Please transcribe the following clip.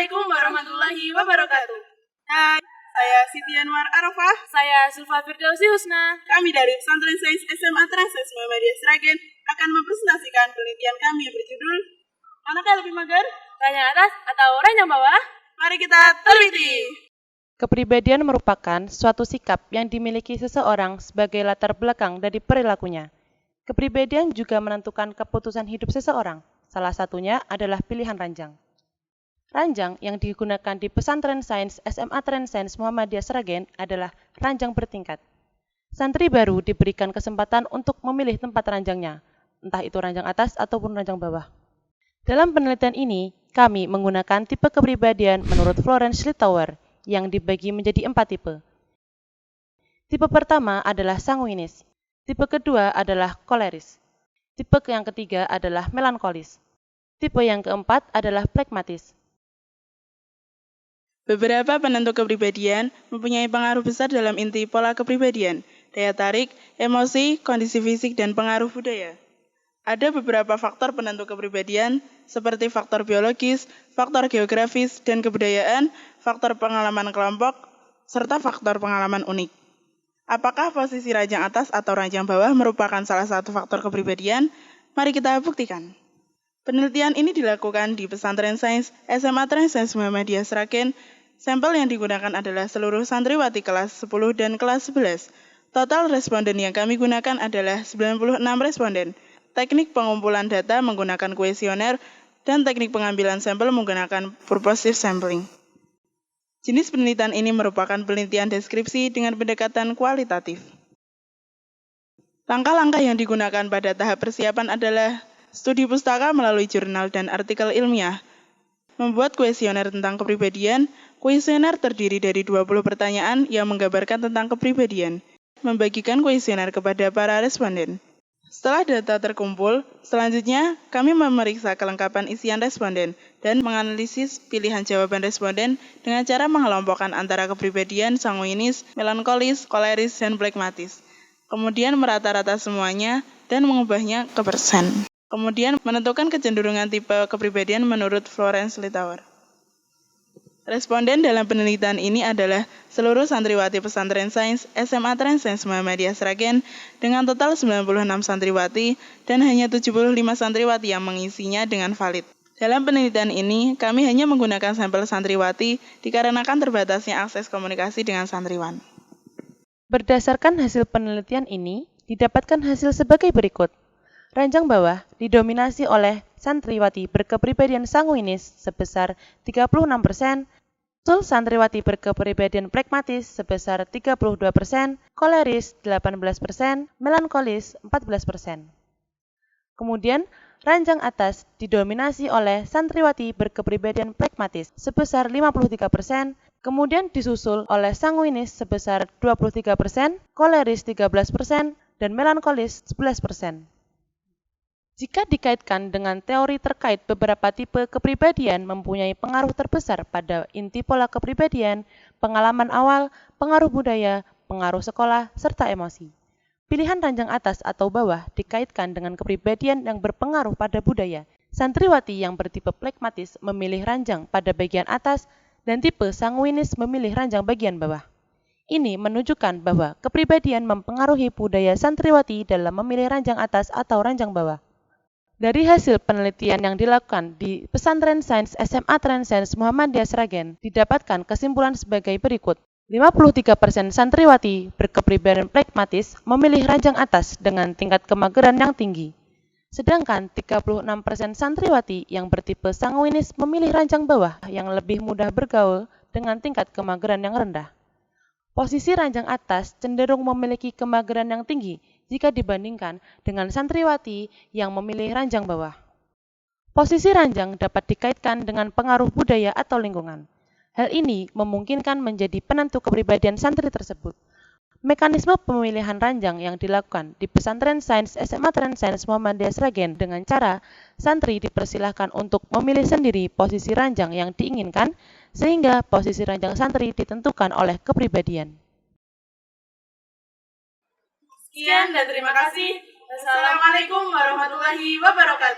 Assalamualaikum warahmatullahi wabarakatuh. Hai, saya Siti Anwar Arafah. Saya Sulfa Firdausi Husna. Kami dari Pesantren Sains SMA Transes Muhammadiyah Sragen akan mempresentasikan penelitian kami yang berjudul Manakah lebih mager? Ranjang atas atau ranjang bawah? Mari kita teliti. Kepribadian merupakan suatu sikap yang dimiliki seseorang sebagai latar belakang dari perilakunya. Kepribadian juga menentukan keputusan hidup seseorang. Salah satunya adalah pilihan ranjang. Ranjang yang digunakan di Pesantren Sains SMA Transains Muhammadiyah Sragen adalah ranjang bertingkat. Santri baru diberikan kesempatan untuk memilih tempat ranjangnya, entah itu ranjang atas ataupun ranjang bawah. Dalam penelitian ini, kami menggunakan tipe kepribadian menurut Florence Littauer yang dibagi menjadi 4 tipe. Tipe pertama adalah sanguinis, tipe kedua adalah koleris, tipe yang ketiga adalah melankolis, tipe yang keempat adalah pragmatis. Beberapa penentu kepribadian mempunyai pengaruh besar dalam inti pola kepribadian, daya tarik, emosi, kondisi fisik, dan pengaruh budaya. Ada beberapa faktor penentu kepribadian, seperti faktor biologis, faktor geografis dan kebudayaan, faktor pengalaman kelompok, serta faktor pengalaman unik. Apakah posisi ranjang atas atau ranjang bawah merupakan salah satu faktor kepribadian? Mari kita buktikan. Penelitian ini dilakukan di Pesantren Sains SMA Transains Muhammadiyah Sragen. Sampel yang digunakan adalah seluruh santriwati kelas 10 dan kelas 11. Total responden yang kami gunakan adalah 96 responden. Teknik pengumpulan data menggunakan kuesioner dan teknik pengambilan sampel menggunakan purposive sampling. Jenis penelitian ini merupakan penelitian deskripsi dengan pendekatan kualitatif. Langkah-langkah yang digunakan pada tahap persiapan adalah studi pustaka melalui jurnal dan artikel ilmiah, membuat kuesioner tentang kepribadian. Kuesioner terdiri dari 20 pertanyaan yang menggambarkan tentang kepribadian, membagikan kuesioner kepada para responden. Setelah data terkumpul, selanjutnya kami memeriksa kelengkapan isian responden dan menganalisis pilihan jawaban responden dengan cara mengelompokkan antara kepribadian sanguinis, melankolis, koleris, dan pragmatis. Kemudian merata-rata semuanya dan mengubahnya ke persen. Kemudian menentukan kecenderungan tipe kepribadian menurut Florence Littauer. Responden dalam penelitian ini adalah seluruh santriwati Pesantren Sains SMA Transains Muhammadiyah Sragen dengan total 96 santriwati dan hanya 75 santriwati yang mengisinya dengan valid. Dalam penelitian ini, kami hanya menggunakan sampel santriwati dikarenakan terbatasnya akses komunikasi dengan santriwan. Berdasarkan hasil penelitian ini, didapatkan hasil sebagai berikut. Ranjang bawah didominasi oleh santriwati berkepribadian sanguinis sebesar 36%, santriwati berkepribadian pragmatis sebesar 32%, koleris 18%, melankolis 14%. Kemudian, ranjang atas didominasi oleh santriwati berkepribadian pragmatis sebesar 53%, kemudian disusul oleh sanguinis sebesar 23%, koleris 13%, dan melankolis 11%. Jika dikaitkan dengan teori terkait beberapa tipe kepribadian mempunyai pengaruh terbesar pada inti pola kepribadian, pengalaman awal, pengaruh budaya, pengaruh sekolah, serta emosi. Pilihan ranjang atas atau bawah dikaitkan dengan kepribadian yang berpengaruh pada budaya. Santriwati yang bertipe pragmatis memilih ranjang pada bagian atas dan tipe sanguinis memilih ranjang bagian bawah. Ini menunjukkan bahwa kepribadian mempengaruhi budaya santriwati dalam memilih ranjang atas atau ranjang bawah. Dari hasil penelitian yang dilakukan di Pesantren Sains SMA Transains Muhammadiyah Sragen, didapatkan kesimpulan sebagai berikut. 53% santriwati berkepribadian pragmatis memilih ranjang atas dengan tingkat kemageran yang tinggi. Sedangkan 36% santriwati yang bertipe sanguinis memilih ranjang bawah yang lebih mudah bergaul dengan tingkat kemageran yang rendah. Posisi ranjang atas cenderung memiliki kemageran yang tinggi jika dibandingkan dengan santriwati yang memilih ranjang bawah. Posisi ranjang dapat dikaitkan dengan pengaruh budaya atau lingkungan. Hal ini memungkinkan menjadi penentu kepribadian santri tersebut. Mekanisme pemilihan ranjang yang dilakukan di Pesantren Sains SMA Transains Muhammadiyah Sragen dengan cara santri dipersilahkan untuk memilih sendiri posisi ranjang yang diinginkan, sehingga posisi ranjang santri ditentukan oleh kepribadian. Sekian dan terima kasih. Wassalamualaikum warahmatullahi wabarakatuh.